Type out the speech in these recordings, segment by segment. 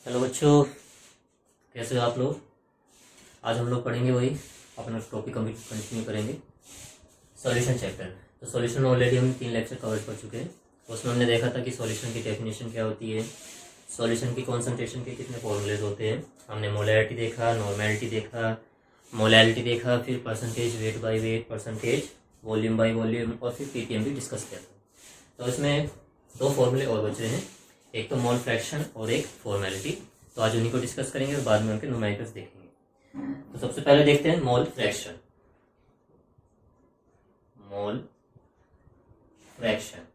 Hello बच्चों, कैसे हो आप लोग। आज हम लोग पढ़ेंगे वही अपना टॉपिक कंटिन्यू करेंगे, सॉल्यूशन चैप्टर। तो सॉल्यूशन ऑलरेडी हम 3 लेक्चर कवर कर चुके हैं। उसमें हमने देखा था कि सॉल्यूशन की डेफिनेशन क्या होती है, सॉल्यूशन की कॉन्सेंट्रेशन के कितने फॉर्मूलेज होते हैं। हमने मोलैरिटी देखा, नॉर्मेलिटी देखा, मोलैलिटी देखा, फिर percentage weight by weight, percentage volume by volume, और फिर पीटीएम भी डिस्कस किया था। तो इसमें 2 फॉर्मूले और बचे हैं, एक तो मोल फ्रैक्शन और एक फॉर्मेलिटी। तो आज उन्हीं को डिस्कस करेंगे और बाद में उनके न्यूमेरिकल्स देखेंगे। तो सबसे पहले देखते हैं mole fraction. Mole fraction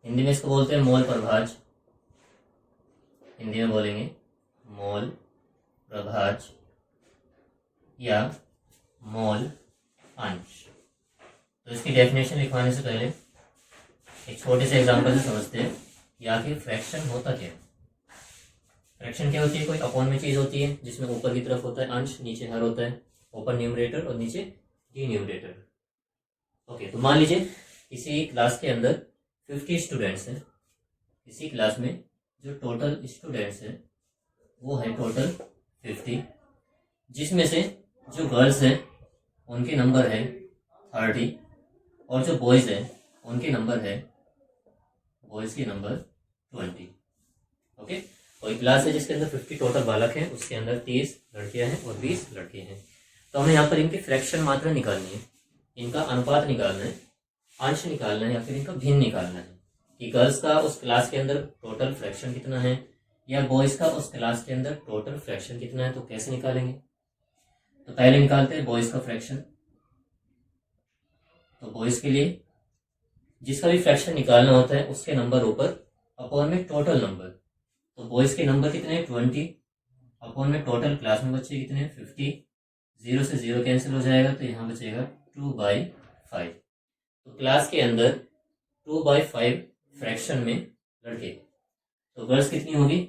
Hindi में इसको बोलते हैं मोल प्रभाज। हिंदी में बोलेंगे मोल प्रभाज या मोल अंश। तो इसकी डेफिनेशन लिखवाने से पहले एक छोटे से एग्जांपल से समझते हैं कि आखिर फ्रैक्शन होता क्या है। फ्रैक्शन क्या होती है? कोई अपॉन में चीज होती है जिसमें ऊपर की तरफ होता है अंश, नीचे हर होता है, ऊपर न्यूमरेटर और नीचे डिन्यूमरेटर। ओके, तो मान लीजिए किसी क्लास के अंदर 50 स्टूडेंट्स हैं। किसी क्लास में जो टोटल स्टूडेंट्स हैं वो है टोटल 50, जिसमें से जो गर्ल्स हैं उनके नंबर है 30 और जो बॉयज हैं उनके नंबर है, बॉयज की नंबर 20। ओके, कोई क्लास है जिसके अंदर 50 टोटल बालक हैं, उसके अंदर 30 लड़कियां हैं और 20 लड़के हैं। तो हमें यहाँ पर इनकी फ्रैक्शन मात्रा निकालनी है, इनका अनुपात निकालना है, अंश निकालना है या फिर इनका भिन्न निकालना है कि गर्ल्स का उस क्लास के अंदर टोटल फ्रैक्शन कितना है या बॉयज का उस क्लास के अंदर टोटल फ्रैक्शन कितना है। तो कैसे निकालेंगे? तो पहले निकालते हैं बॉयज का फ्रैक्शन। तो बॉयज के लिए जिसका भी फ्रैक्शन निकालना होता है उसके नंबर ऊपर अपॉन में टोटल नंबर। तो बॉयज के नंबर कितने हैं 20, अपॉन में टोटल क्लास में बच्चे कितने हैं 50, 0 से 0 कैंसिल हो जाएगा तो यहाँ बचेगा 2/5। तो क्लास के अंदर 2/5 फ्रैक्शन में लड़के, तो गर्ल्स कितनी होगी?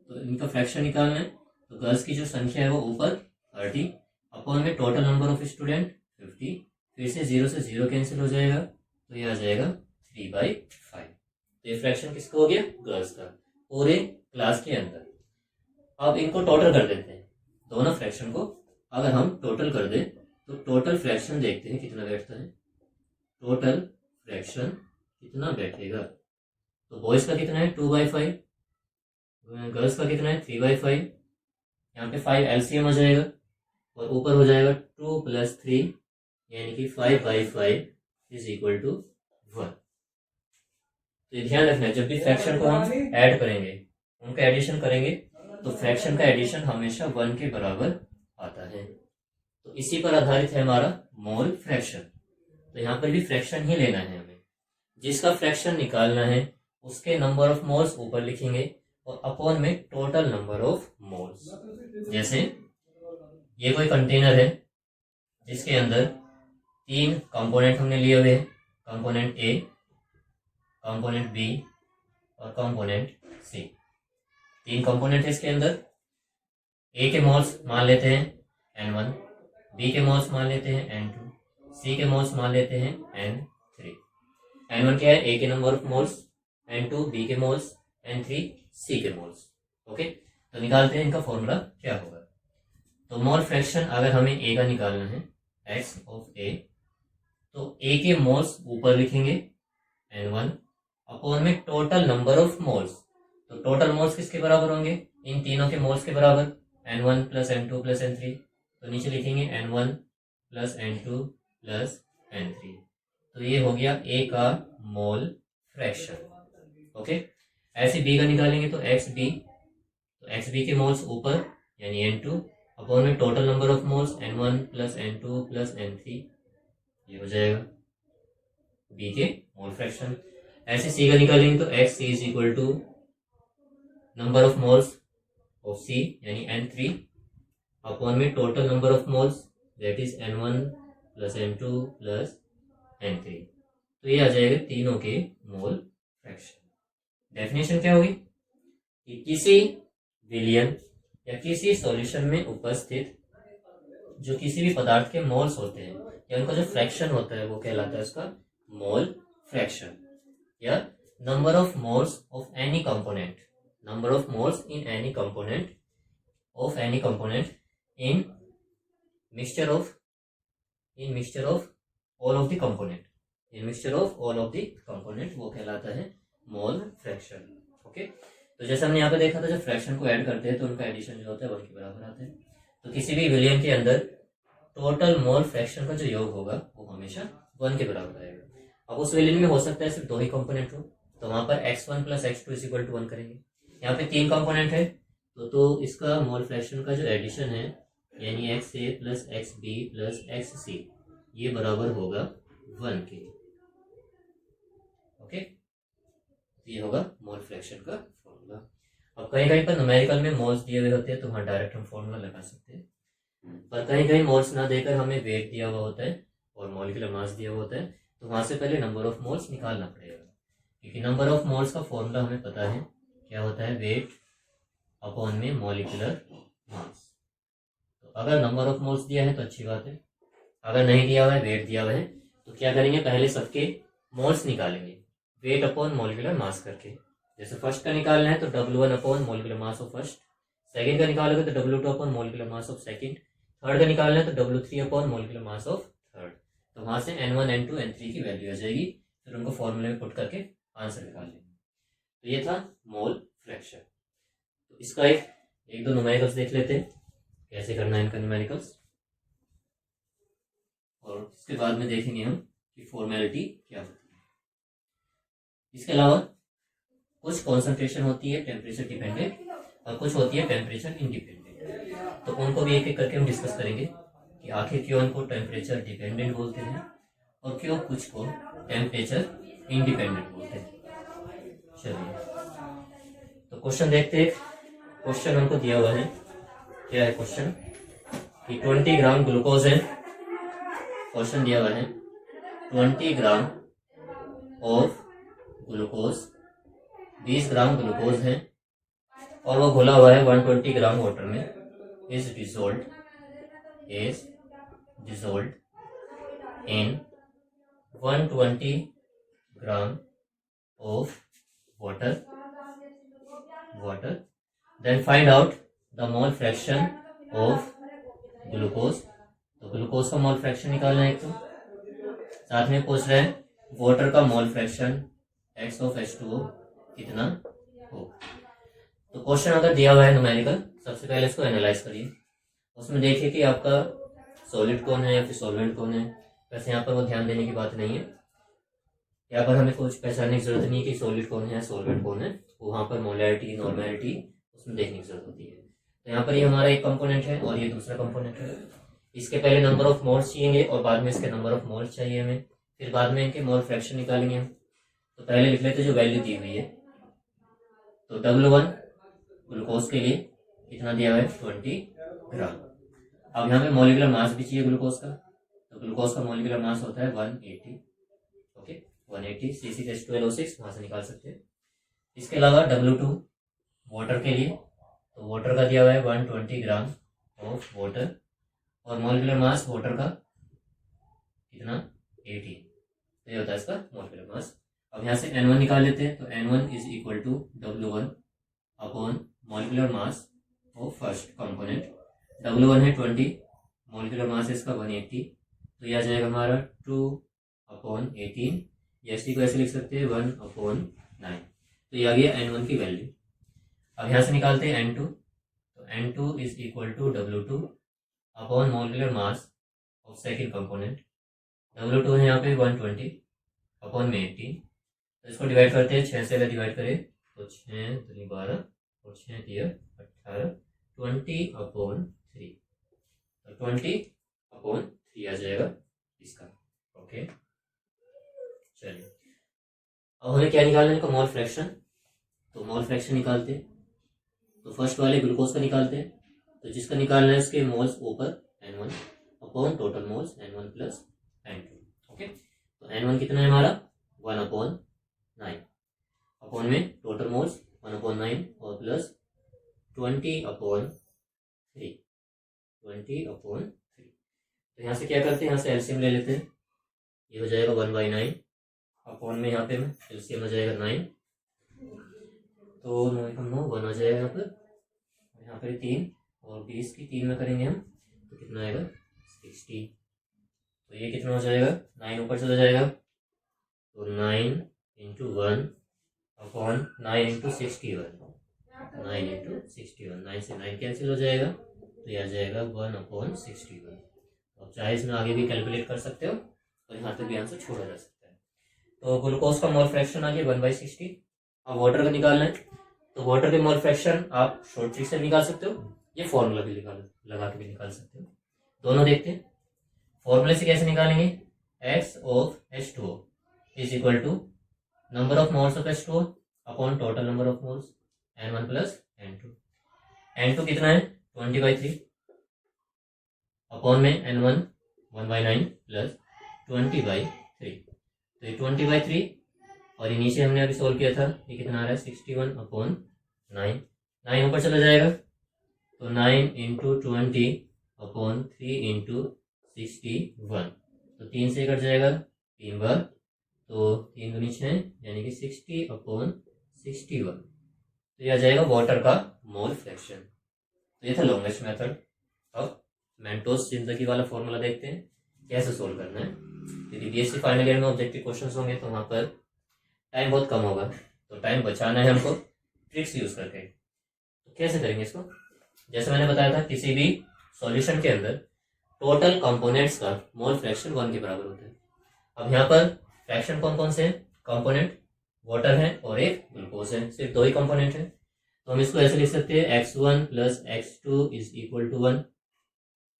तो इनका फ्रैक्शन निकालना है। तो गर्ल्स की जो संख्या है वो ऊपर 30 अपॉन में टोटल नंबर ऑफ स्टूडेंट 50, फिर से 0 से 0 कैंसिल हो जाएगा तो ये आ जाएगा 3/5। तो ये फ्रैक्शन किसका हो गया? गर्ल्स का, पूरे क्लास के अंदर। अब इनको टोटल कर देते हैं, दोनों फ्रैक्शन को अगर हम टोटल कर दें तो टोटल फ्रैक्शन देखते हैं कितना बैठता है। टोटल फ्रैक्शन कितना बैठेगा? तो बॉयज का कितना है 2/5, गर्ल्स का कितना है 3/5। यहाँ पे 5 एलसीएम हो जाएगा और ऊपर हो जाएगा 2 + 3 यानी कि 5/5 = 1। तो ध्यान रखना है जब भी फ्रैक्शन को हम ऐड करेंगे, उनका एडिशन करेंगे, तो फ्रैक्शन का एडिशन हमेशा 1 के बराबर आता है। तो इसी पर आधारित है हमारा मोल फ्रैक्शन। तो यहाँ पर भी फ्रैक्शन ही लेना है हमें, जिसका फ्रैक्शन निकालना है उसके नंबर ऑफ मोल्स ऊपर लिखेंगे और अपॉन में टोटल नंबर ऑफ मोल्स। जैसे ये कोई कंटेनर है जिसके अंदर 3 कंपोनेंट हमने लिए हुए हैं, कंपोनेंट ए, कंपोनेंट बी और कंपोनेंट सी। 3 कंपोनेंट है इसके अंदर। ए के मोल्स मान लेते हैं N1, बी के मोल्स मान लेते हैं N2, सी के मोल्स मान लेते हैं N3। N1 क्या है? ए के number of moles, N2 B के मोल्स, N3 सी के मोल्स। ओके, तो निकालते हैं इनका फॉर्मूला क्या होगा। तो मोल फ्रैक्शन अगर हमें ए का निकालना है, x ऑफ ए, तो ए के मोल्स ऊपर लिखेंगे N1 अपॉन में टोटल नंबर ऑफ मोल्स। तो टोटल मोल्स किसके बराबर होंगे? इन तीनों के मोल्स के बराबर, N1 + N2 + N3। तो नीचे लिखेंगे N1 + N2 + N3। तो ये हो गया ए का मोल फ्रैक्शन। ओके, ऐसे बी का निकालेंगे तो XB, तो XB के मोल्स ऊपर यानी N2 अपॉन में total number of moles N1 + N2 + N3, ये हो जाएगा बी के मोल फ्रैक्शन। ऐसे सी का निकालेंगे तो XC = number of moles of C यानी N3 अपॉन में total number of moles that is N1 + N2 + N3। तो ये आ जाएगा तीनों के मोल फ्रैक्शन। डेफिनेशन क्या होगी कि किसी विलयन या किसी सॉल्यूशन में उपस्थित जो किसी भी पदार्थ के मोल्स होते हैं या उनका जो फ्रैक्शन होता है वो कहलाता है उसका मोल फ्रैक्शन, या number of moles of any component number of moles in any component of any component in mixture of all of the component, in mixture of all of the component, वो कहलाता है mole fraction. Okay, तो जैसे हमने यहाँ पे देखा था, जब फ्रैक्शन को ऐड करते हैं तो उनका एडिशन जो होता है 1 के बराबर आता है। तो किसी भी विलियन के अंदर टोटल मोल फ्रैक्शन का जो योग होगा वो हमेशा 1 के बराबर आएगा। अब उस विलियन में हो सकता है सिर्फ 2 ही कंपोनेंट हो, तो वहां पर x1 plus x2 is equal to 1 करेंगे। यहाँ पे 3 कंपोनेंट है, तो इसका मोल फ्रैक्शन का जो एडिशन है यानी XA plus XB plus XC ये बराबर होगा 1 के। ओके, ये होगा मोल फ्रैक्शन का फॉर्मूला। अब कहीं कहीं पर न्यूमेरिकल में मोल्स दिए हुए होते हैं तो वहां डायरेक्ट हम फॉर्मूला लगा सकते हैं, पर कहीं कहीं मोल्स ना देकर हमें वेट दिया हुआ होता है और मॉलिक्यूलर मास दिया हुआ होता है, तो वहां से पहले नंबर ऑफ मोल्स निकालना पड़ेगा, क्योंकि नंबर ऑफ मोल्स का फॉर्मूला हमें पता है क्या होता है, वेट अपॉन में मॉलिक्यूलर मास। तो अगर नंबर ऑफ मोल्स दिया है तो अच्छी बात है, अगर नहीं दिया हुआ है, वेट दिया हुआ है, तो क्या करेंगे, पहले सबके मोल्स निकालेंगे वेट अपॉन मॉलिक्यूलर मास करके। जैसे फर्स्ट का निकालना है तो W1 upon molecular mass of first, second का निकालोगे तो W2 upon molecular mass of second, third का निकालना है तो W3 upon molecular mass of third. तो वहां से N1 N2 N3 की वैल्यू आ जाएगी, फिर उनको फॉर्मूले में पुट करके आंसर निकाल लेंगे। तो ये था मोल फ्रैक्शन। तो इसका एक दो न्यूमेरिकल्स देख लेते हैं कैसे करना है इनका न्यूमेरिकल्स, और इसके बाद में देखेंगे हम कि फॉर्मेलिटी क्या होती है। इसके अलावा कुछ कॉन्सेंट्रेशन होती है टेम्परेचर डिपेंडेंट और कुछ होती है टेम्परेचर इंडिपेंडेंट, तो उनको भी एक एक करके हम डिस्कस करेंगे कि आखिर क्यों उनको टेम्परेचर डिपेंडेंट बोलते हैं और क्यों कुछ को टेम्परेचर इंडिपेंडेंट बोलते हैं। चलिए, तो क्वेश्चन देखते हैं। क्वेश्चन हमको दिया हुआ है, क्या है क्वेश्चन कि 20 ग्राम ग्लूकोज है। क्वेश्चन दिया हुआ है 20 gram of glucose, 20 gram glucose है और वो घुला हुआ है 120 ग्राम वाटर में, is dissolved in 120 gram of water, then find out the mole fraction of glucose. तो ग्लूकोज का मोल फ्रैक्शन निकालना है एक, तो साथ में पूछ रहे हैं वाटर का mole fraction X of H2O कितना हो। तो क्वेश्चन अगर दिया हुआ है न्यूमेरिकल, सबसे पहले इसको एनालाइज करिए। उसमें देखिए कि आपका सॉलिड कौन है या फिर सॉल्वेंट कौन है। वैसे यहाँ पर वो ध्यान देने की बात नहीं है, यहाँ पर हमें कुछ पहचानने की जरूरत नहीं है कि सॉलिड कौन है या सॉल्वेंट कौन है, वहां पर मोलैरिटी नॉर्मैलिटी उसमें देखने की जरूरत होती है। तो यहाँ पर ये हमारा एक कंपोनेंट है और ये दूसरा कंपोनेंट है। इसके पहले नंबर ऑफ मोल्स चाहिए और बाद में इसके नंबर ऑफ मोल्स चाहिए हमें, फिर बाद में इनके मोल फ्रैक्शन निकालेंगे हम। तो पहले लिख लेते जो वैल्यू दी हुई है। तो W1 ग्लूकोज के लिए कितना दिया हुआ है 20 ग्राम। अब यहाँ पे मॉलिक्यूलर मास भी चाहिए ग्लूकोज का, तो ग्लूकोज का मॉलिक्यूलर मास होता है 180। ओके, 180 C6H12O6 वहां से निकाल सकते हैं। इसके अलावा W2 वाटर के लिए, तो वाटर का दिया हुआ है 120 ग्राम ऑफ वाटर और मॉलिक्यूलर मास वाटर का कितना 80, तो ये होता है इसका मॉलिक्यूलर मास। अब यहाँ से N1 निकाल लेते हैं, तो N1 is equal to W1 upon molecular mass of first component. W1 है 20, मॉलिक्यूलर मास है इसका 180, तो यह आ जाएगा हमारा 2/18, या इसी को ऐसे लिख सकते हैं 1/9। तो ये आ गया N1 की वैल्यू। अब यहाँ से निकालते हैं N2, तो N2 is equal to W2 upon molecular mass of second component. W2 है यहाँ पे 120 अपॉन में 18, तो इसको डिवाइड करते हैं, 6 से अगर डिवाइड करें तो 6 दूनी 12 और 6 दिया 18, 20/3, तो 20/3 आ जाएगा इसका। ओके, चलिए अब हमें क्या निकालना है इनका मोल फ्रैक्शन। तो मोल फ्रैक्शन निकालते हैं, तो फर्स्ट वाले ग्लूकोज का निकालते हैं, तो जिसका निकालना है उसके मोल्स ऊपर N1 upon total moles N1 plus N2। Okay, तो N1 कितना है हमारा 1/9 अपॉन में टोटल मोल्स 1/9 और प्लस 20/3। तो यहाँ से क्या करते हैं, यहाँ से एलसीएम ले लेते हैं, ये हो जाएगा 1/9 अपॉन में यहाँ पे एलसीएम हो जाएगा 9, तो 9 एकम 9 1 हो जाएगा यहाँ पर 3 और 20 की 3 में करेंगे हम तो कितना आएगा 60। तो ये कितना हो जाएगा 9 ऊपर चला जाएगा तो 9 इंटू 1 अपॉन 9 इंटू 61 9 इंटू 61 9 से 9 कैंसिल हो जाएगा तो यह आ जाएगा 1 अपॉन 61। अब चाहे इसमें आगे भी कैलकुलेट कर सकते हो और यहाँ तक भी आंसर छोड़ा जा सकता है। तो ग्लूकोज का मोल फ्रैक्शन आ गया 1/60। अब वाटर का निकालना है तो वाटर के मोल फ्रैक्शन आप शॉर्ट ट्रिक से निकाल सकते हो, ये फॉर्मूला भी लगा के भी निकाल सकते हो। दोनों देखते हैं। फॉर्मूले से कैसे निकालेंगे, x of H2O is equal to number of moles of H2O upon total number of moles N1 plus N2। N2 कितना है 20/3 अपॉन में N1 1/9 प्लस 20/3। तो ये 20/3 और ये नीचे हमने अभी सोल्व किया था, ये कितना आ रहा है 61 अपॉन 9। 9 ऊपर चला जाएगा तो 9 इंटू 20 अपॉन 3 इंटू 61। तो 3 से कट जाएगा 3 बार तो 3 दूनी 6 यानी कि 60 अपॉन 61। तो यह आ जाएगा वाटर का मोल फ्रैक्शन। तो ये था लॉन्गेस्ट मेथड। अब मेंटोस जिंदगी वाला फॉर्मूला देखते हैं कैसे सोल्व करना है। यदि बीएससी फाइनल ईयर में ऑब्जेक्टिव क्वेश्चंस होंगे तो वहां पर टाइम बहुत कम होगा, तो टाइम बचाना है हमको ट्रिक्स यूज करके। तो कैसे करेंगे इसको, जैसे मैंने बताया था किसी भी सॉल्यूशन के अंदर टोटल कंपोनेंट्स का मोल फ्रैक्शन 1 के बराबर होता है। अब यहाँ पर फ्रैक्शन कौन कौन से हैं, कंपोनेंट वाटर है और एक ग्लूकोज है, सिर्फ 2 ही कंपोनेंट है। तो हम इसको ऐसे लिख सकते हैं x1 plus x2 is equal to 1।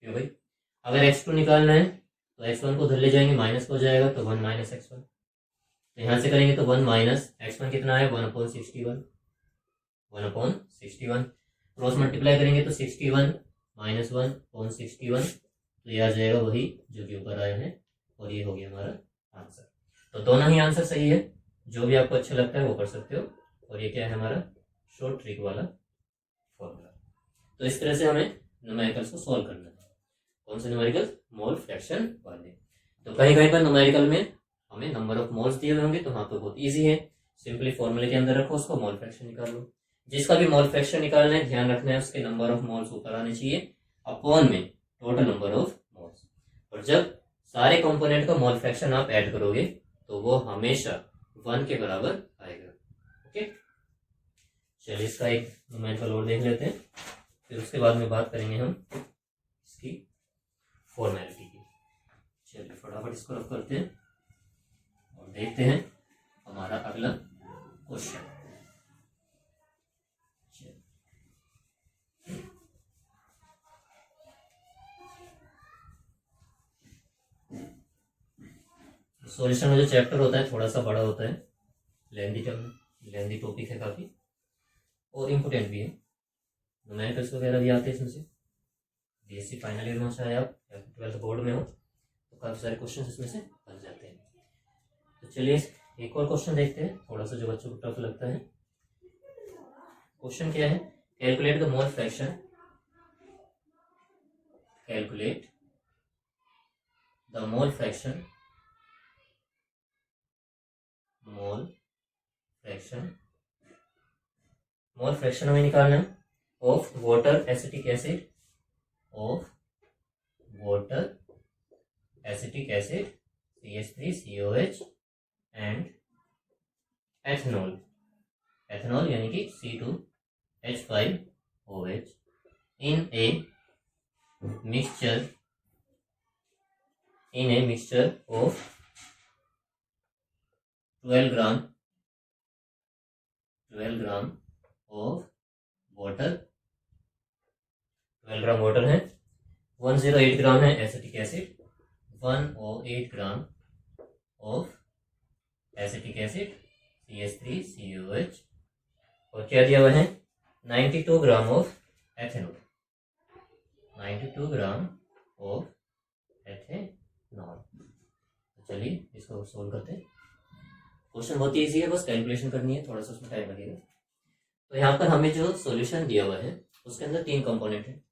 क्यों भाई, अगर x2 निकालना है तो x1 को उधर ले जाएंगे, माइनस हो जाएगा तो 1 माइनस x1। तो यहाँ से करेंगे तो 1 माइनस x1 कितना है 1/61 1/61। क्रॉस मल्टीप्लाई करेंगे तो 61 माइनस 1/61। तो ये आ जाएगा वही जो कि ऊपर आया है और ये हो गया हमारा आंसर। तो दोनों ही आंसर सही है, जो भी आपको अच्छा लगता है वो कर सकते हो। और ये क्या है हमारा शॉर्ट ट्रिक वाला फॉर्मूला। तो इस तरह से हमें न्यूमेरिकल्स को सॉल्व करना है। कौन से न्यूमेरिकल, मोल फ्रैक्शन वाले। तो कहीं कहीं पर न्यूमेरिकल में हमें नंबर ऑफ मोल्स दिए हुए होंगे तो वहां पर बहुत इजी है, सिंपली फॉर्मूले के अंदर रखो उसको, मोल फ्रैक्शन निकाल लो। जिसका भी मोल फ्रैक्शन निकालना है ध्यान रखना है उसके नंबर ऑफ मोल्स ऊपर आने चाहिए अपॉन में टोटल नंबर ऑफ मोल्स। और जब सारे कंपोनेंट का मोल फ्रैक्शन आप ऐड करोगे तो वो हमेशा 1 के बराबर आएगा। ओके, चलिए इसका एक न्यूमेरिकल और देख लेते हैं, फिर उसके बाद में बात करेंगे हम इसकी फॉर्मेलिटी की। चलिए फटाफट इसको रफ करते हैं और देखते हैं हमारा अगला क्वेश्चन। सॉल्यूशन में जो चैप्टर होता है थोड़ा सा बड़ा होता है, लेंदी टॉपिक है काफी और इम्पोर्टेंट भी है। न्यूमेरिकल्स वगैरह भी आते हैं इसमें से। बीएससी फाइनल ईयर में चाहे आप या 12th बोर्ड में हो तो काफी सारे क्वेश्चन इसमें से बन जाते हैं। तो चलिए एक और क्वेश्चन देखते हैं, थोड़ा सा जो बच्चों को टफ लगता है। क्वेश्चन क्या है, calculate the mole fraction, calculate the mole fraction, mole fraction हमें निकालना है of water acetic acid, of water acetic acid CH3COH and ethanol, ethanol यानी कि C2H5OH in a mixture of 12 gram of water, 12 gram water है, 108 ग्राम है acetic acid, 108 gram of acetic acid CH3COH और क्या दिया हुआ है 92 gram of ethanol, 92 gram of ethanol. चलिए इसको सोल्व करते हैं। क्वेश्चन बहुत ईजी है, बस कैलकुलेशन करनी है, थोड़ा सा उसमें टाइम लगेगा। तो यहाँ पर हमें जो सॉल्यूशन दिया हुआ है उसके अंदर 3 कंपोनेंट है,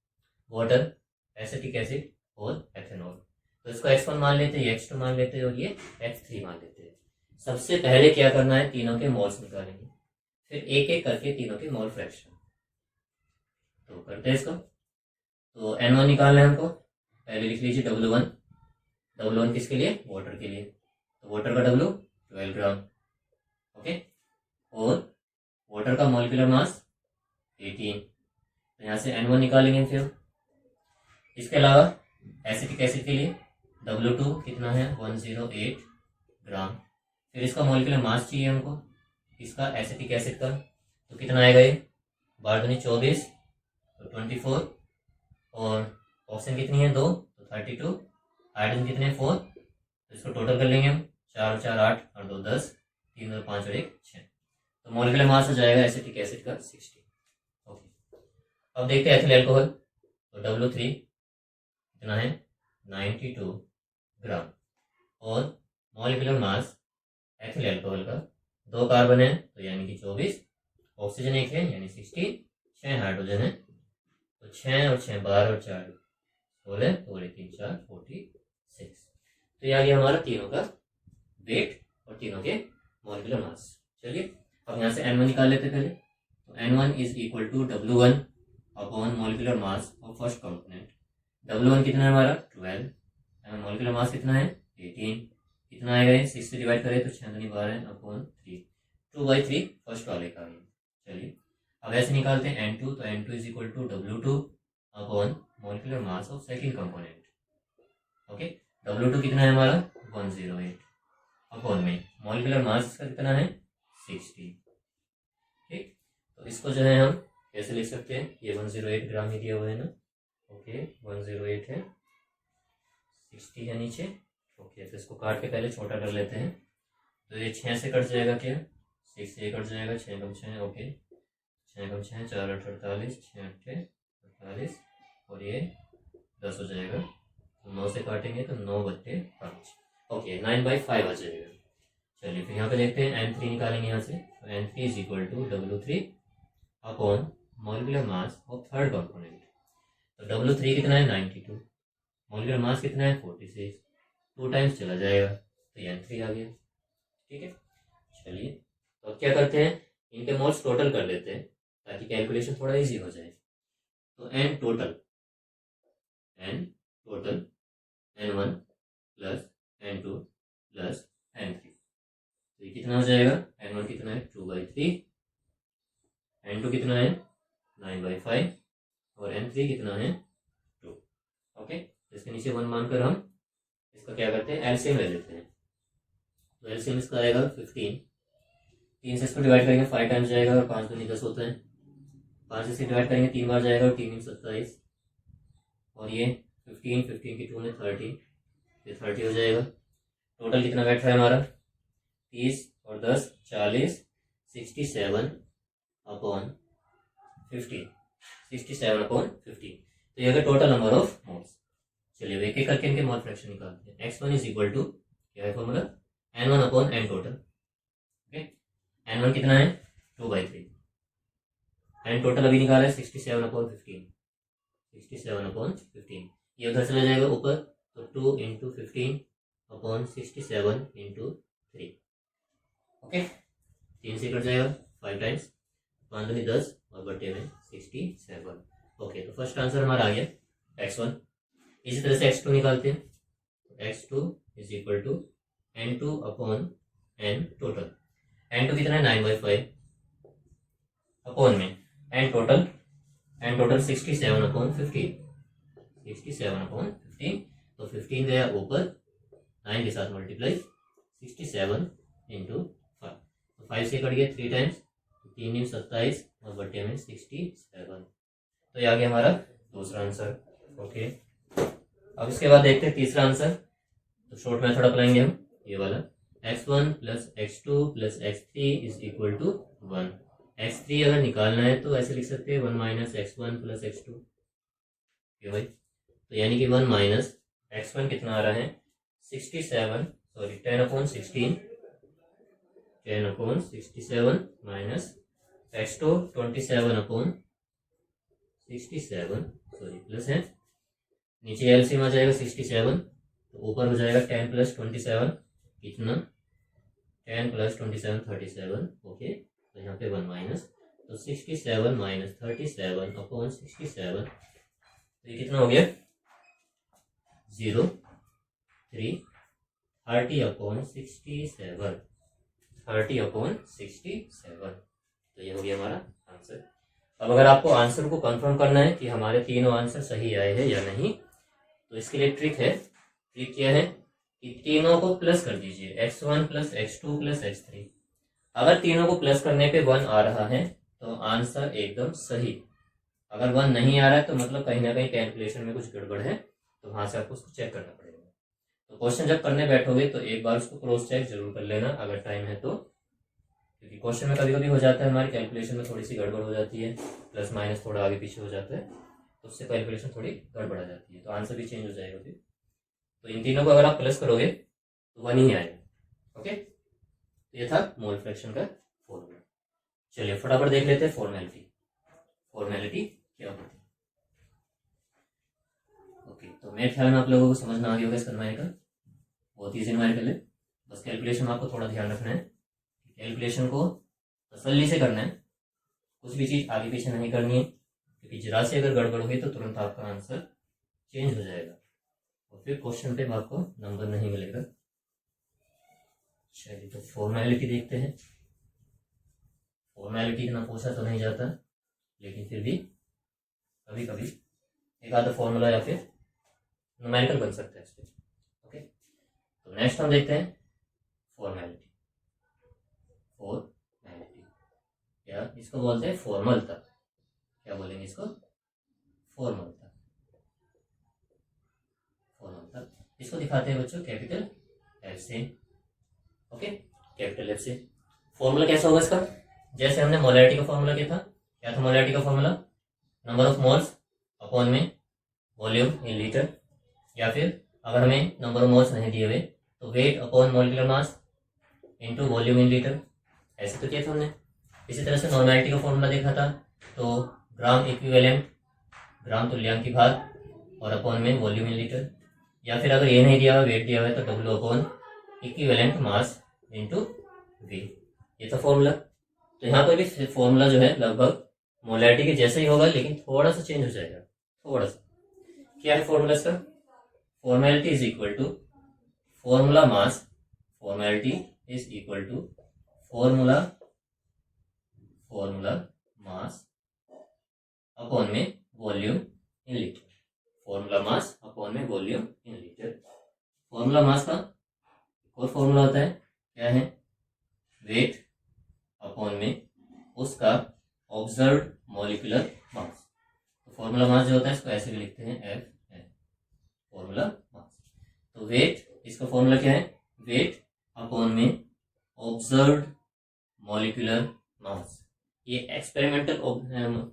वाटर, एसिटिक एसिड और एथेनॉल। तो इसको x1 मान लेते हैं, x2 मान लेते हैं और ये x3 मान लेते हैं। सबसे पहले क्या करना है, तीनों के मोल्स निकालेंगे। फिर एक एक करके तीनों के मोल फ्रैक्शन। तो करते हैं इसको। तो N1 निकालना है हमको। पहले लिख लीजिए W1। W1 किसके लिए? वाटर के लिए। तो वाटर का W 12 ग्राम। ओके। और वाटर का मॉलिक्यूलर मास 18। तो यहाँ से N1 निकालेंगे फिर। इसके अलावा एसिटिक एसिड के लिए W2 कितना है? 108 ग्राम। फिर इसका मॉलिक्यूलर मास चाहिए हमको, इसका एसिटिक एसिड का। तो कितना आएगा ये? 12 24, तो 24। और ऑक्सीजन कितनी है? 2, तो 32। हाइड्रोजन कितने? 4। तो इसको टोटल कर लेंगे हम। 4 और 4 8 और 2 10, 3 और 5 और 1 6। तो मॉलिक्यूलर मास हो जाएगा एसिटिक एसिड का 60। ओके। अब देखते हैं एथिल एल्कोहल। तो W3 कितना है? 92 ग्राम। और मॉलिक्यूलर मास एथिल एल्कोहल का 2 कार्बन है तो यानी कि 24, ऑक्सीजन 1 है यानी 60, 6 हाइड्रोजन है तो 6 और 6 12 और 4 16 और 3 4 46। तो ये आ गया हमारा तीनों का वेट और तीनों के मॉलिक्यूलर मास। चलिए अब यहाँ से N1 निकाल लेते पहले। तो N1 is equal to W1 upon molecular mass of first component. W1 कितना है हमारा? 12। मॉलिक्यूलर मास कितना है? 18। कितना आएगा ये? 6 से डिवाइड करें तो 6 दूनी 12 अपॉन 3, 2/3 फर्स्ट वाले का। चलिए अब ऐसे निकालते हैं N2। तो N2 is equal to W2 upon molecular mass of second component. Okay. W2 कितना है हमारा? 108 अपॉन में मॉलिक्यूलर मास इसका कितना है? 60। ठीक। तो इसको जो है हम कैसे लिख सकते हैं? ये 108 ग्राम ही दिया हुआ है ना। ओके 108 है, 60 है नीचे। ओके तो इसको काट के पहले छोटा कर लेते हैं। तो ये 6 से कट जाएगा क्या? 6 से कट जाएगा, 6 कम 6। ओके 6 कम 6 4 8 48, 6 8 48 और ये 10 हो जाएगा। तो 9 से काटेंगे तो 9/5। ओके 9/5 आ जाएगा। चलिए फिर यहाँ पे देखते हैं N3 निकालेंगे यहाँ से। तो N3 is equal to W3 upon molecular mass of third component. तो W3 कितना है? 92। मॉलिक्यूलर मास कितना है? 46। 2 टाइम्स चला जाएगा तो N3 आ गया। ठीक है। चलिए तो अब क्या करते हैं? इनके मोल्स टोटल कर लेते हैं ताकि कैलकुलेशन थोड़ा इजी हो जाए। तो N total N1 plus N2 plus N3। तो ये कितना हो जाएगा? N1 कितना है? 2/3। N2 कितना है? 9/5 और N3 कितना है? 2। ओके तो इसके नीचे 1 मानकर हम इसका क्या करते हैं? एलसीएम ले लेते हैं। तो एलसीएम इसका आएगा 15। 3 से इसको डिवाइड करेंगे 5 टाइम्स जाएगा और 5 दूनी 10 होता है। 5 से इसको डिवाइड करेंगे 3 बार जाएगा और 3 दूनी 27 और ये 15 की 2 में 30, ये 30 हो जाएगा। टोटल कितना बैठ रहा है हमारा? 30 और 10 40, 67 अपॉन 15, 67 अपॉन 15। तो ये टोटल नंबर ऑफ मोल्स। चलिए एक एक करके इनके मोल फ्रैक्शन निकालते हैं। X1 इज इक्वल टू क्या है formula? N1 upon N total. Okay N1 कितना है? 2/3। N टोटल अभी निकाला है 67 अपॉन 15, 67 अपॉन 15। ये उधर चला जाएगा ऊपर तो 2 इंटू 15 अपॉन 67 इंटू 3। ओके 3 से कट जाएगा 5 टाइम्स, 5 दूनी 10 और बटे में 67। ओके तो फर्स्ट आंसर हमारा आ गया X1। इसी तरह से X2 निकालते हैं। X2 is equal to N2 upon N total. N2 कितना है? 9/5 अपॉन में N टोटल 67 अपॉन 15, 67 अपॉन 15। तो 15 गया ऊपर 9 के साथ मल्टीप्लाई 67 इंटू 5। तो 5 से कट गया 3 टाइम्स, 3 × 27 और बटे में 67। तो ये आ गया हमारा दूसरा आंसर। ओके अब इसके बाद देखते हैं तीसरा आंसर। तो शॉर्ट मेथड अपनाएंगे हम ये वाला। X1 plus X2 plus X3 is equal to 1। X3 अगर निकालना है तो ऐसे लिख सकते हैं 1 माइनस X1 प्लस X2। क्यों भाई? तो यानी कि 1 माइनस X1 कितना आ रहा है? 67 sorry 10/16, 10/67 minus X2 27/67 sorry plus है, नीचे एलसीएम आ जाएगा 67 तो ऊपर हो जाएगा 10 + 27 कितना? 10 + 27 37। ओके तो यहाँ पे 1 माइनस, तो 67 माइनस 37 अपॉन 67, तो ये कितना हो गया 0 3 30 अपॉन 67, 30 अपॉन 67, तो ये हो गया हमारा आंसर। अब अगर आपको आंसर को कंफर्म करना है कि हमारे तीनों आंसर सही आए हैं या नहीं, तो इसके लिए ट्रिक है। ट्रिक क्या है कि तीनों को प्लस कर दीजिए, x1 plus x2 plus x3। अगर तीनों को प्लस करने पे 1 आ रहा है तो आंसर एकदम सही। अगर 1 नहीं आ रहा है तो मतलब कहीं ना कहीं कैलकुलेशन में कुछ गड़बड़ है, तो वहां से आपको उसको चेक करना पड़ेगा। तो क्वेश्चन जब करने बैठोगे तो एक बार उसको क्रॉस चेक जरूर कर लेना अगर टाइम है तो, क्योंकि क्वेश्चन में कभी कभी हो जाता है हमारी कैलकुलेशन में थोड़ी सी गड़बड़ हो जाती है, प्लस माइनस थोड़ा आगे पीछे हो जाता है, तो उससे कैलकुलेशन थोड़ी गड़बड़ आ जाती है, तो आंसर भी चेंज हो जाएगा फिर। तो इन तीनों को अगर आप प्लस करोगे तो 1 ही आएगा। ओके, तो ये था मोल फ्रैक्शन का फॉर्मूला। चलिए फटाफट देख लेते हैं फॉर्मेलिटी क्या होती है। ओके, तो मेरे ख्याल में आप लोगों को समझना आ गया होगा इसका न्यूमेरिकल, बहुत ईजी न्यूमेरिकल है। बस कैलकुलेशन में आपको थोड़ा ध्यान रखना है, कैलकुलेशन को तसल्ली से करना है, कुछ भी चीज आगे पीछे नहीं करनी है, क्योंकि जरा से अगर गड़बड़ हुई तो तुरंत आपका आंसर चेंज हो जाएगा और फिर क्वेश्चन पे आपको नंबर नहीं मिलेगा। चलिए तो फॉर्मेलिटी देखते हैं। फॉर्मेलिटी इतना पूछा तो नहीं जाता, लेकिन फिर भी कभी कभी एक आधा फॉर्मूला या फिर न्यूमेरिकल बन सकता है इस पर। ओके, तो नेक्स्ट हम देखते हैं फॉर्मेलिटी। या इसको बोलते हैं फॉर्मलता। क्या बोलेंगे इसको? फॉर्मलता। इसको दिखाते हैं बच्चों कैपिटल एफ से। ओके, कैपिटल एफ से फॉर्मूला कैसा होगा इसका? जैसे हमने मोलैरिटी का फॉर्मूला किया था, क्या था मोलैरिटी का formula? Number of moles upon में वॉल्यूम इन लीटर, या फिर अगर हमें नंबर ऑफ मोल्स नहीं दिए हुए तो weight upon molecular mass into volume in litre, ऐसे तो किया था हमने। इसी तरह से नॉर्मेलिटी का फॉर्मूला देखा था, तो ग्राम इक्विवेलेंट, ग्राम तुल्यांकी भाग और अपॉन में वॉल्यूम इन लीटर, या फिर अगर ये नहीं दिया हुआ वेट दिया हुआ है तो W upon equivalent mass into V, ये था फॉर्मूला। तो यहाँ पर भी फॉर्मूला जो है लगभग मोलैरिटी के जैसे ही होगा, लेकिन थोड़ा सा चेंज हो जाएगा, थोड़ा सा। क्या है फॉर्मूला इसका? Formality is equal to formula mass, formality is equal to formula mass upon में volume in litre, formula mass upon में volume in litre. Formula mass का एक और फॉर्मूला होता है, क्या है? वेट अपॉन में उसका ऑब्जर्व मॉलिक्यूलर मास। तो फॉर्मूला मास जो होता है इसको ऐसे भी लिखते हैं एफ एन, फॉर्मूला मास। तो वेट, इसका फॉर्मूला क्या है? वेट अपॉन में ऑब्जर्व मॉलिक्यूलर मास। ये एक्सपेरिमेंटल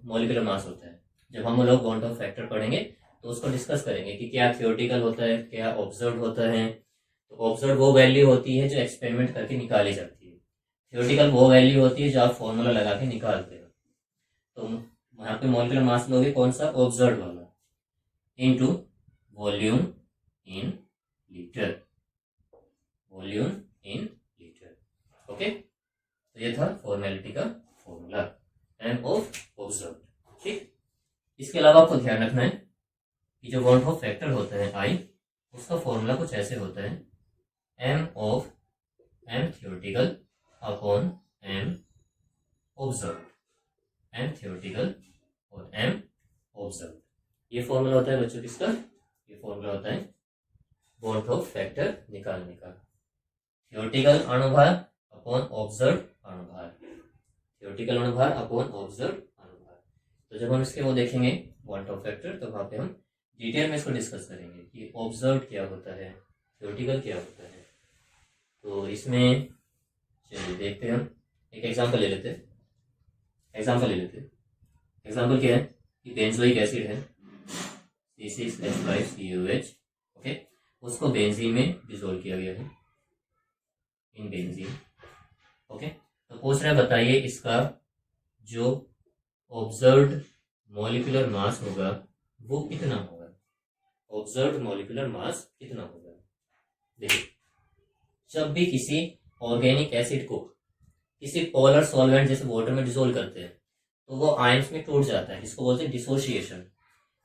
मॉलिक्यूलर मास होता है। जब हम लोग बॉन्ड ऑफ फैक्टर पढ़ेंगे तो उसको डिस्कस करेंगे कि क्या थियोरेटिकल होता है, क्या ऑब्जर्व होता है। तो ऑब्जर्व वो वैल्यू होती है जो एक्सपेरिमेंट करके निकाली जाती है, थियोरेटिकल वो वैल्यू होती है जो आप फॉर्मूला लगा के निकालते हो। तो यहाँ पे मॉलिक्यूलर मास लोगे कौन सा? ऑब्जर्व वाला, into volume in litre, volume in litre. Okay, तो ये था फॉर्मेलिटी का फॉर्मूला, एम ऑफ ऑब्जर्व। ठीक, इसके अलावा आपको ध्यान रखना है कि जो बॉन्ड ऑफ फैक्टर होता है आई, उसका फॉर्मूला कुछ ऐसे होता है, M of M theoretical upon M observe, M theoretical और एम ऑब्जर्व। ये फॉर्मूला होता है बच्चों किसका? ये फॉर्मूला होता है बॉन्ड ऑफ फैक्टर निकालने का। थियोरेटिकल अणुभार अपॉन ऑब्जर्व अणुभार, थियोरेटिकल अणुभार अपॉन ऑब्जर्व अणुभार। तो जब हम इसके वो देखेंगे बॉन्ड ऑफ फैक्टर, तो वहां पे हम डिटेल में इसको डिस्कस करेंगे कि ऑब्जर्व क्या होता है, थियोरेटिकल क्या होता है। तो इसमें चलिए देखते हैं, हम एक एग्जांपल ले लेते हैं। एग्जांपल क्या है कि बेंजोइक एसिड है C6H5COH, ओके, उसको बेंजीन में डिसॉल्व किया गया है, इन बेंजीन। ओके, तो पूछ रहे हैं बताइए इसका जो ऑब्जर्व्ड मॉलिक्यूलर मास होगा वो कितना होगा? ऑब्जर्व्ड मॉलिक्यूलर मास कितना होगा? देखिए, जब भी किसी ऑर्गेनिक एसिड को किसी पोलर सॉल्वेंट जैसे वाटर में डिसोल्व करते हैं तो वो आयंस में टूट जाता है, इसको बोलते हैं डिसोसिएशन।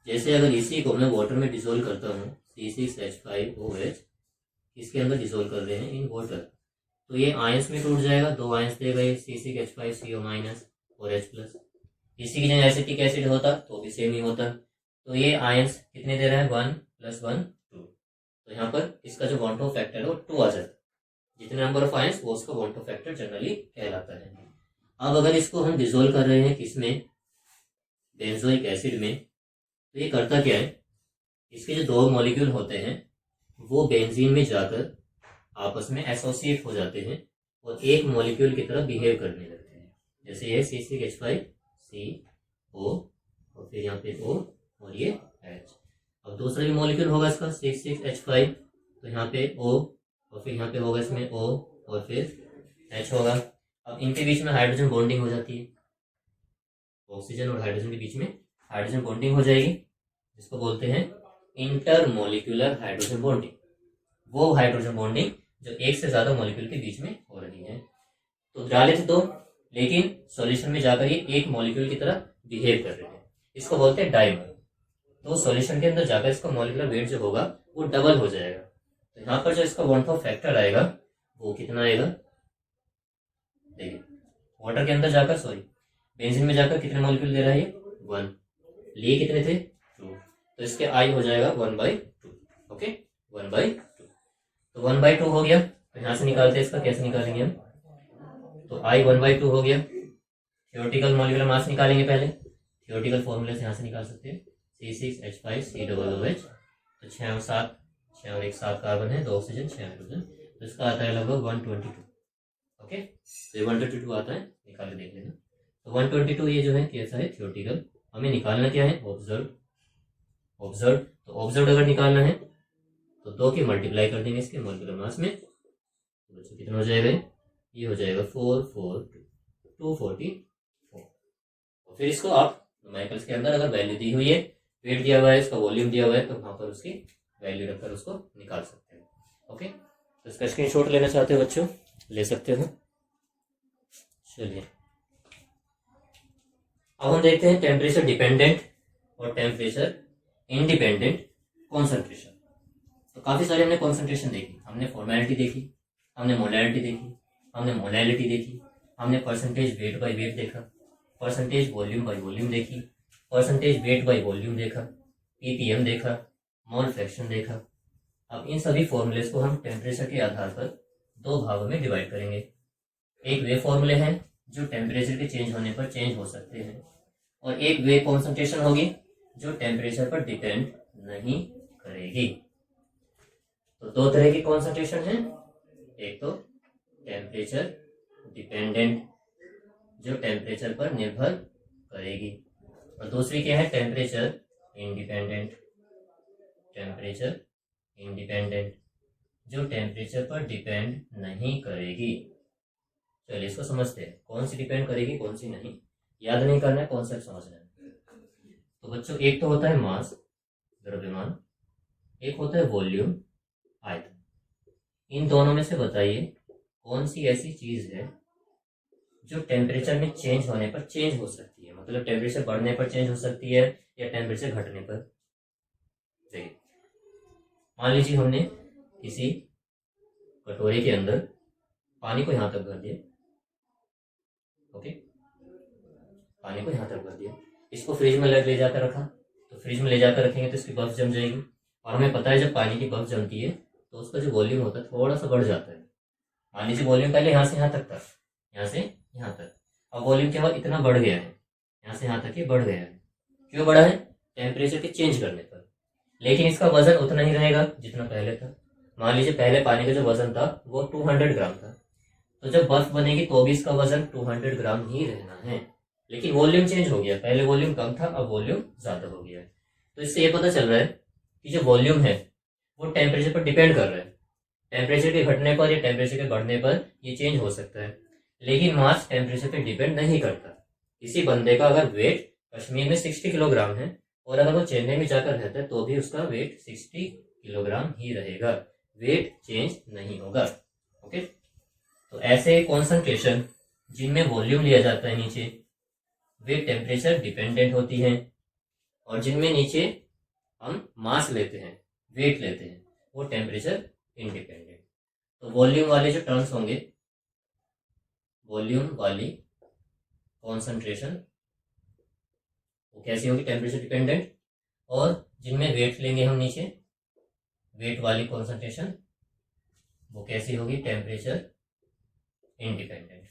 जैसे अगर इसी को मैं वाटर में डिसोल्व करता हूँ C6H5OH, इसके अंदर डिसोल्व कर रहे हैं इन वाटर, तो ये आयंस में टूट जाएगा, 2 आयंस देगा ये C6H5CO- और H+। इसी की जगह एसिटिक एसिड होता तो भी सेम ही होता। तो ये आयंस कितने दे रहा है, 1 + 1 2। तो यहाँ पर इसका जो बॉन्ड ऑफ फैक्टर है वो 2 आ जाता है। जितने नंबर ऑफ आयंस वो उसका बॉन्ड ऑफ फैक्टर जनरली कहलाता है। अब अगर इसको हम डिसोल्व कर रहे हैं किसमें, बेंजोइक एसिड में, तो ये करता क्या है, इसके जो 2 मॉलिक्यूल होते हैं वो बेंजीन में जाकर आपस में एसोसिएट हो जाते हैं और एक मॉलिक्यूल की तरह बिहेव करने लगते हैं। जैसे ये C6H5CO और फिर यहाँ पे O और ये H। अब दूसरा भी मॉलिक्यूल होगा इसका C6H5, तो यहाँ पे O और फिर यहाँ पे होगा इसमें O और फिर H होगा। अब इनके बीच में हाइड्रोजन बॉन्डिंग हो जाती है, ऑक्सीजन और हाइड्रोजन के बीच में हाइड्रोजन बॉन्डिंग हो जाएगी, जिसको बोलते हैं इंटरमोलिक्यूलर हाइड्रोजन बॉन्डिंग। वो हाइड्रोजन बॉन्डिंग जो एक से ज्यादा मॉलिक्यूल के बीच में हो रही है। तो डाले थे 2, लेकिन सॉल्यूशन में जाकर ये एक मॉलिक्यूल की तरह बिहेव कर रहे हैं, इसको बोलते हैं डाइमर। तो सॉल्यूशन के अंदर जाकर इसका मॉलिक्यूलर वेट जो होगा वो डबल हो जाएगा। तो यहाँ पर जो इसका बॉन्ड ऑफ फैक्टर आएगा वो कितना आएगा, देखिए वाटर के अंदर जाकर, सॉरी बेंजीन में जाकर कितने मॉलिक्यूल दे रहा है, 1, लिए कितने थे, 2, तो इसके आई हो जाएगा 1/2। ओके 1/2। तो 1/2 हो गया। तो यहाँ से निकालते हैं इसका, कैसे निकालेंगे हम, तो आई 1/2 हो गया। थियोरेटिकल मॉलिक्यूलर मास निकालेंगे पहले, थियोरेटिकल फॉर्मूले से यहाँ से निकाल सकते हैं C6H5COOH। तो 6 और 7, 6 और 1 7 कार्बन है, 2 ऑक्सीजन 6 हाइड्रोजन, तो इसका आता है लगभग 122। ओके तो ये 122 आता है, निकाल के देख लेना। तो 122 ये जो है कैसा है, थियोरेटिकल। हमें निकालना क्या है, ऑब्जर्व। तो ऑब्जर्व अगर निकालना है तो 2 की मल्टीप्लाई कर देंगे इसके मॉलिक्यूलर मास में, तो बच्चों कितना हो जाएगा, ये हो जाएगा 244। और फिर इसको आप न्यूमेरिकल्स के अंदर अगर वैल्यू दी हुई है, वेट दिया हुआ है, इसका वॉल्यूम दिया हुआ है, तो वहां पर उसकी वैल्यू रखकर उसको निकाल सकते हैं। ओके तो इसका स्क्रीनशॉट लेना चाहते हो बच्चों, ले सकते हो। चलिए अब हम देखते हैं टेम्परेचर डिपेंडेंट और टेम्परेचर इंडिपेंडेंट कॉन्सेंट्रेशन। तो काफी सारे हमने कॉन्सेंट्रेशन देखी, हमने फॉर्मेलिटी देखी, हमने मोलैलिटी देखी, हमने मोलैलिटी देखी, हमने परसेंटेज वेट बाय वेट देखा, परसेंटेज वॉल्यूम बाय वॉल्यूम देखी, परसेंटेज वेट बाय वॉल्यूम देखा, ppm देखा, मोल फ्रैक्शन देखा। अब इन सभी फॉर्मूलेस को हम टेम्परेचर के आधार पर 2 भागों में डिवाइड करेंगे। एक वे फॉर्मूले हैं जो टेम्परेचर के चेंज होने पर चेंज हो सकते हैं, और एक वे कॉन्सेंट्रेशन होगी जो टेम्परेचर पर डिपेंड नहीं करेगी। तो 2 तरह की कॉन्सेंट्रेशन है, एक तो टेम्परेचर डिपेंडेंट जो टेम्परेचर पर निर्भर करेगी, और दूसरी क्या है, टेम्परेचर इंडिपेंडेंट जो टेम्परेचर पर डिपेंड नहीं करेगी। चलिए इसको समझते हैं, कौन सी डिपेंड करेगी कौन सी नहीं, याद नहीं करना है, कॉन्सेप्ट समझना है। तो बच्चों एक तो होता है मास, द्रव्यमान, एक होता है वॉल्यूम, आयतन। इन दोनों में से बताइए कौन सी ऐसी चीज है जो टेम्परेचर में चेंज होने पर चेंज हो सकती है, मतलब टेम्परेचर बढ़ने पर चेंज हो सकती है या टेम्परेचर घटने पर। देखिए मान लीजिए हमने किसी कटोरे के अंदर पानी को यहां तक भर दिया, ओके पानी को यहां तक भर दिया, इसको फ्रिज में ले जाकर रखा, तो फ्रिज में ले जाकर रखेंगे तो इसकी बर्फ जम जाएगी, और हमें पता है जब पानी की बर्फ जमती है तो उसका जो वॉल्यूम होता है थोड़ा सा बढ़ जाता है। मान लीजिए वॉल्यूम पहले यहाँ से यहाँ तक था, यहाँ से यहाँ तक, अब वॉल्यूम क्या हुआ, इतना बढ़ गया है, यहाँ से यहाँ तक ही बढ़ गया है। क्यों बढ़ा है, टेम्परेचर के चेंज करने पर। लेकिन इसका वजन उतना ही रहेगा जितना पहले था। मान लीजिए पहले पानी का जो वजन था वो 200 ग्राम था, तो जब बर्फ बनेगी तो भी इसका वजन 200 ग्राम ही रहना है, लेकिन वॉल्यूम चेंज हो गया, पहले वॉल्यूम कम था अब वॉल्यूम ज्यादा हो गया है। तो इससे ये पता चल रहा है कि जो वॉल्यूम है वो टेम्परेचर पर डिपेंड कर रहा है, टेम्परेचर के घटने पर या टेम्परेचर के बढ़ने पर ये चेंज हो सकता है, लेकिन मास टेम्परेचर पे डिपेंड नहीं करता। इसी बंदे का अगर वेट कश्मीर में 60 किलोग्राम है और अगर वो चेन्नई में जाकर रहता है तो भी उसका वेट 60 किलोग्राम ही रहेगा, वेट चेंज नहीं होगा। ओके तो ऐसे कॉन्सेंट्रेशन जिनमें वॉल्यूम लिया जाता है नीचे वे टेम्परेचर डिपेंडेंट होती हैं, और जिनमें नीचे हम मास लेते हैं, वेट लेते हैं, वो टेम्परेचर इंडिपेंडेंट। तो वॉल्यूम वाले जो टर्म्स होंगे, वॉल्यूम वाली कॉन्सेंट्रेशन वो कैसी होगी, टेम्परेचर डिपेंडेंट, और जिनमें वेट लेंगे हम नीचे, वेट वाली कॉन्सेंट्रेशन वो कैसी होगी, टेम्परेचर इंडिपेंडेंट।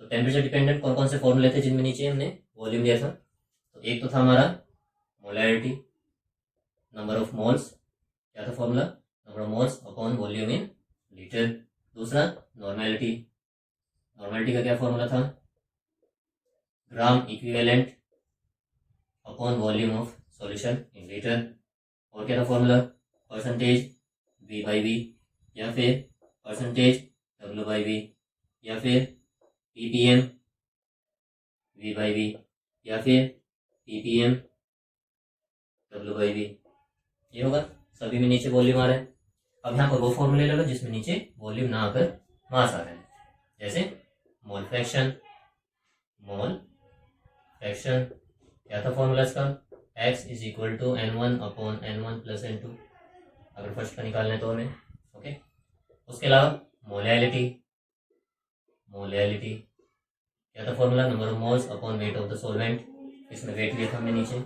तो टेम्परेचर डिपेंडेंट कौन कौन से फॉर्मूले थे जिनमें नीचे हमने वॉल्यूम लिया था? तो एक तो था हमारा मोलैरिटी, नंबर ऑफ मोल्स, क्या था formula, number of moles upon volume in litre. दूसरा नॉर्मेलिटी, नॉर्मेलिटी का क्या फॉर्मूला था, gram equivalent upon volume of solution in litre. और क्या था formula, percentage V by V, या फिर परसेंटेज W बाई वी, या फिर ppm V बाई वी, या फिर ppm W बाई वी। ये होगा, सभी में नीचे वॉल्यूम आ रहा है। अब यहाँ पर वो फॉर्मूले लगा जिसमें नीचे वॉल्यूम ना आकर मास आ रहा है, जैसे मोल फ्रैक्शन, मोल फ्रैक्शन क्या था फॉर्मूला इसका, x is equal to n1 upon n1 plus n2, अगर फर्स्ट का निकालना है तो हमें। ओके, उसके अलावा मोलैलिटी, मोलैलिटी क्या था formula, number of moles upon weight of the solvent, इसमें वेट लिया था हमने नीचे,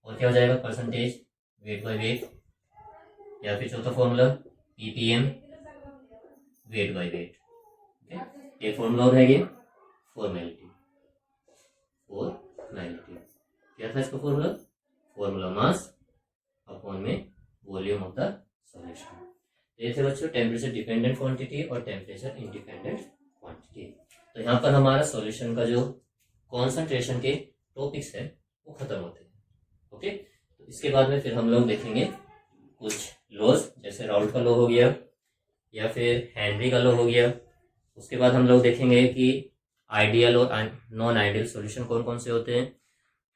और क्या हो जाएगा, परसेंटेज वेट बाई वेट, या फिर चौथा formula ppm weight by wait. एक फॉर्मूला और है ये फॉर्मेलिटी, फॉर्मेलिटी क्या था इसका फॉर्मूला, फॉर्मूला मास अपॉन में वॉल्यूम ऑफ द सॉल्यूशन। ये थे बच्चों टेम्परेचर डिपेंडेंट क्वांटिटी और टेम्परेचर इंडिपेंडेंट क्वांटिटी। तो यहाँ पर हमारा सॉल्यूशन का जो कॉन्सेंट्रेशन के टॉपिक्स है वो खत्म होते हैं। ओके, तो इसके बाद में फिर हम लोग देखेंगे कुछ लॉज, जैसे राउल्ट का लॉ हो गया या फिर हेनरी का लॉ हो गया। उसके बाद हम लोग देखेंगे कि आइडियल और नॉन आइडियल सॉल्यूशन कौन कौन से होते हैं।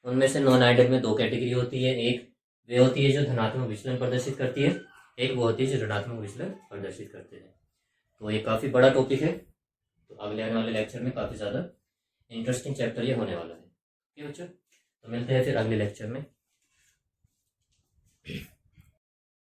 उनमें से नॉन आइडियल में दो कैटेगरी होती है, एक वे होती है जो धनात्मक विचलन प्रदर्शित करती है, एक वो होती है जो ऋणात्मक विचलन प्रदर्शित करते हैं। तो ये काफ़ी बड़ा टॉपिक है, तो अगले आने वाले लेक्चर में काफ़ी ज़्यादा इंटरेस्टिंग चैप्टर ये होने वाला है। ठीक है बच्चों, तो मिलते हैं फिर अगले लेक्चर में।